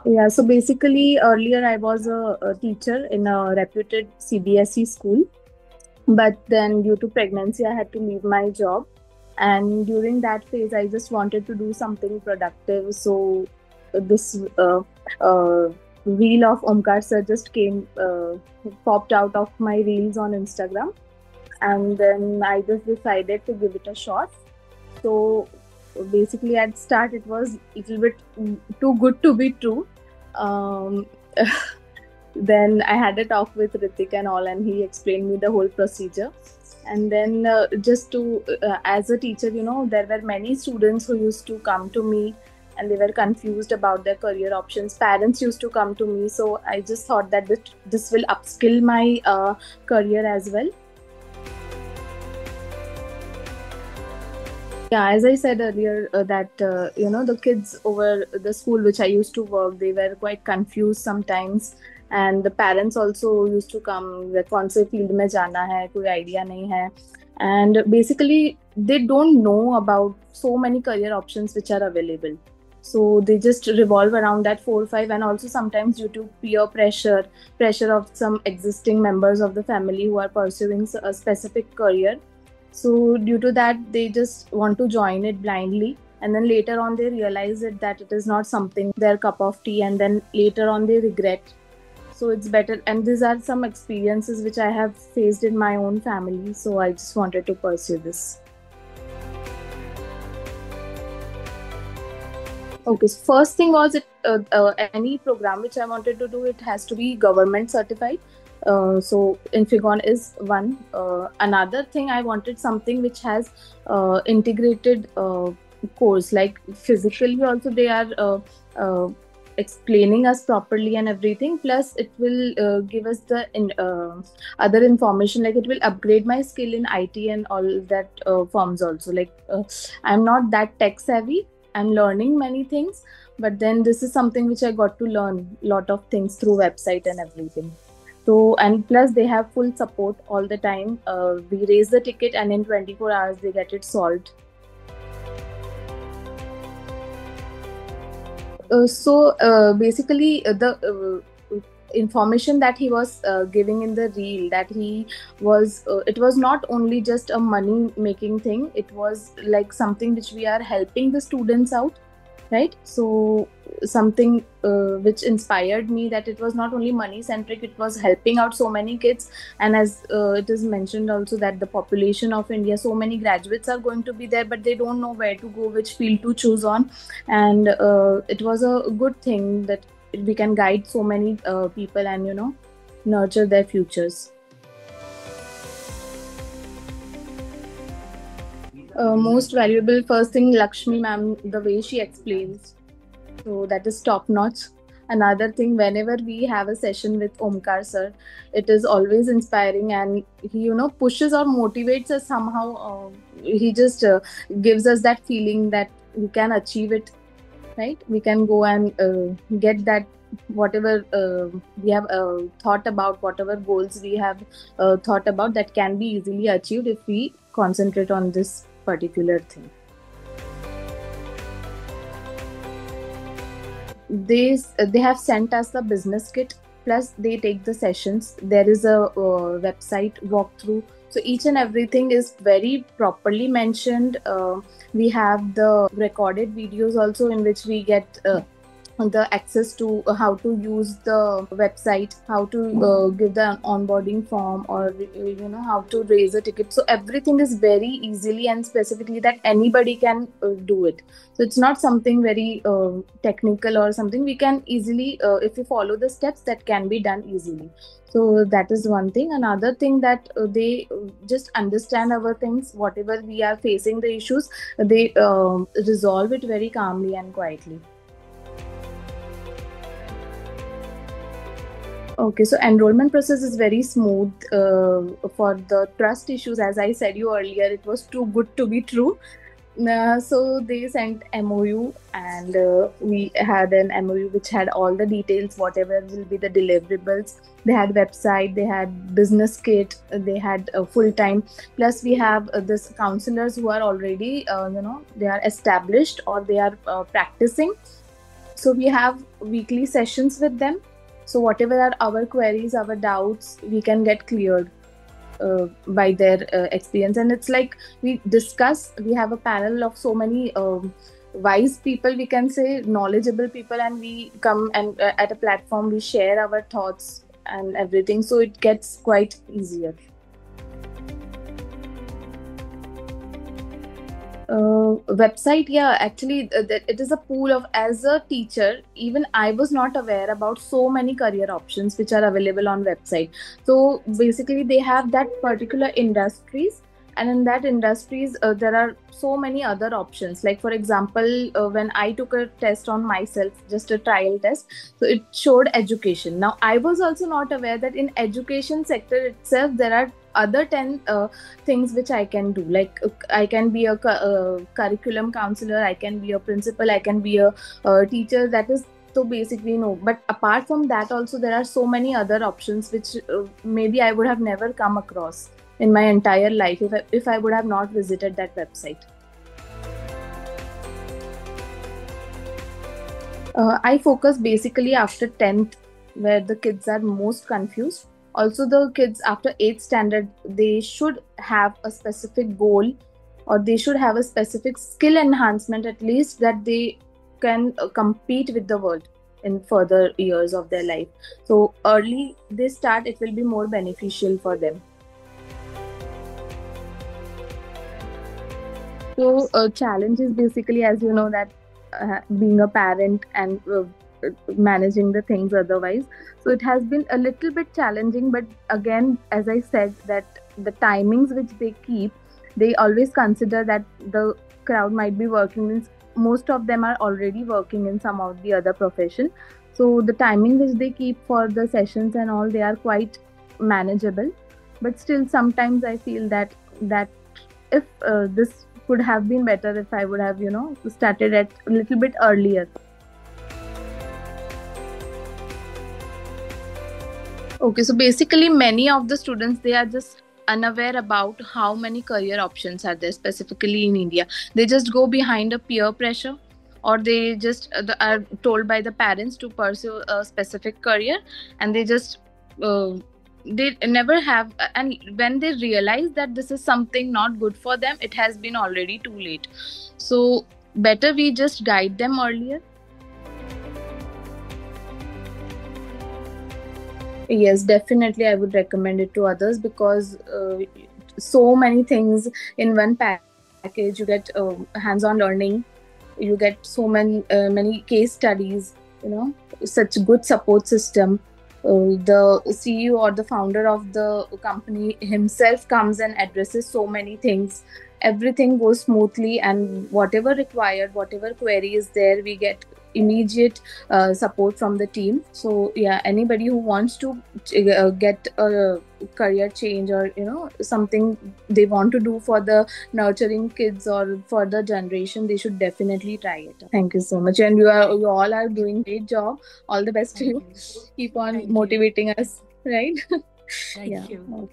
Yeah, so basically, earlier I was a teacher in a reputed CBSE school, but then due to pregnancy, I had to leave my job. And during that phase, I just wanted to do something productive. So this reel of Omkar sir just came, popped out of my reels on Instagram, and then I just decided to give it a shot. So basically, at start, it was a little bit too good to be true. Um, then I had a talk with Ritik and all, and he explained me the whole procedure. And then just to as a teacher, there were many students who used to come to me, and they were confused about their career options. Parents used to come to me, so I just thought that this will upskill my career as well. Yeah, as I said earlier, that the kids over the school which I used to work, they were quite confused sometimes, and the parents also used to come. that कौन से field में जाना है, कोई idea नहीं है, and basically they don't know about so many career options which are available. So they just revolve around that four or five, and also sometimes due to peer pressure of some existing members of the family who are pursuing a specific career, so due to that they just want to join it blindly, and then later on they realize that it is not something their cup of tea, and then later on they regret. So it's better, and these are some experiences which I have faced in my own family, so I just wanted to pursue this. Okay, so first thing was it any program which I wanted to do, it has to be government certified. So Infigon is one. Another thing, I wanted something which has integrated course, like physically also they are uh, explaining us properly and everything. Plus, it will give us the other information, like it will upgrade my skill in IT and all that forms also. Like I'm not that tech savvy. I'm learning many things, but then this is something which I got to learn lot of things through website and everything. So, and plus they have full support all the time. We raise the ticket, and in 24 hours they get it solved. Basically, the information that he was giving in the reel, that he was it was not only just a money making thing, it was like something which we are helping the students out, right? So something which inspired me, that it was not only money centric, it was helping out so many kids. And as it is mentioned also, that the population of India, so many graduates are going to be there, but they don't know where to go, which field to choose on. And it was a good thing that we can guide so many people, and nurture their futures. Most valuable, first thing, Lakshmi ma'am, the way she explains, so that is top notch. Another thing, whenever we have a session with Omkar sir, it is always inspiring, and he pushes or motivates us somehow. He just gives us that feeling that we can achieve it, right? We can go and get that, whatever we have thought about, whatever goals we have thought about, that can be easily achieved if we concentrate on this particular thing. They have sent us the business kit, plus they take the sessions. There is a website walkthrough, so each and everything is very properly mentioned. We have the recorded videos also, in which we get the access to how to use the website, how to give the onboarding form, or how to raise a ticket. So everything is very easily and specifically that anybody can do it. So it's not something very technical or something. We can easily, if we follow the steps, that can be done easily. So that is one thing. Another thing, that they just understand our things, whatever we are facing the issues, they resolve it very calmly and quietly. Okay, so enrollment process is very smooth. For the trust issues, as I said you earlier, it was too good to be true. So they sent MOU, and we had an MOU which had all the details, whatever will be the deliverables. They had website, they had business kit, they had full time. Plus we have this counselors who are already, they are established, or they are practicing. So we have weekly sessions with them. So whatever are our queries, our doubts, we can get cleared by their experience. And it's like we discuss, we have a panel of so many wise people, we can say knowledgeable people, and we come and at a platform we share our thoughts and everything, so it gets quite easier. Website, yeah, actually it is a pool of, as a teacher, even I was not aware about so many career options which are available on website. So basically they have that particular industries, and in that industries there are so many other options. Like for example, when I took a test on myself, just a trial test, so it showed education. Now I was also not aware that in education sector itself there are other 10 things which I can do. Like I can be a curriculum counselor, I can be a principal, I can be a teacher. That is, so basically no. But apart from that also there are so many other options which maybe I would have never come across in my entire life if I would have not visited that website. I focus basically after 10th, where the kids are most confused. Also, the kids after 8th standard, they should have a specific goal, or they should have a specific skill enhancement at least, that they can compete with the world in further years of their life. So early they start, it will be more beneficial for them. So challenge is basically, as you know, that being a parent and managing the things otherwise. So it has been a little bit challenging, but again, as I said, that the timings which they keep, they always consider that the crowd might be working in, most of them are already working in some of the other profession. So the timing which they keep for the sessions and all, they are quite manageable. But still, sometimes I feel that if this could have been better if I would have, started at a little bit earlier. Okay, so basically many of the students, they are just unaware about how many career options are there specifically in India. They just go behind a peer pressure, or they just are told by the parents to pursue a specific career, and they just they never have, and when they realize that this is something not good for them, it has been already too late. So better we just guide them earlier. Yes, definitely I would recommend it to others, because so many things in one package. You get hands-on learning, you get so many case studies, such good support system. The CEO or the founder of the company himself comes and addresses so many things. Everything goes smoothly, and whatever required, whatever query is there, we get immediate support from the team. So yeah, anybody who wants to get a career change, or something they want to do for the nurturing kids or for the generation, they should definitely try it. Thank you so much, and you all are doing great job. All the best to you. Keep on motivating us, right? Thank you.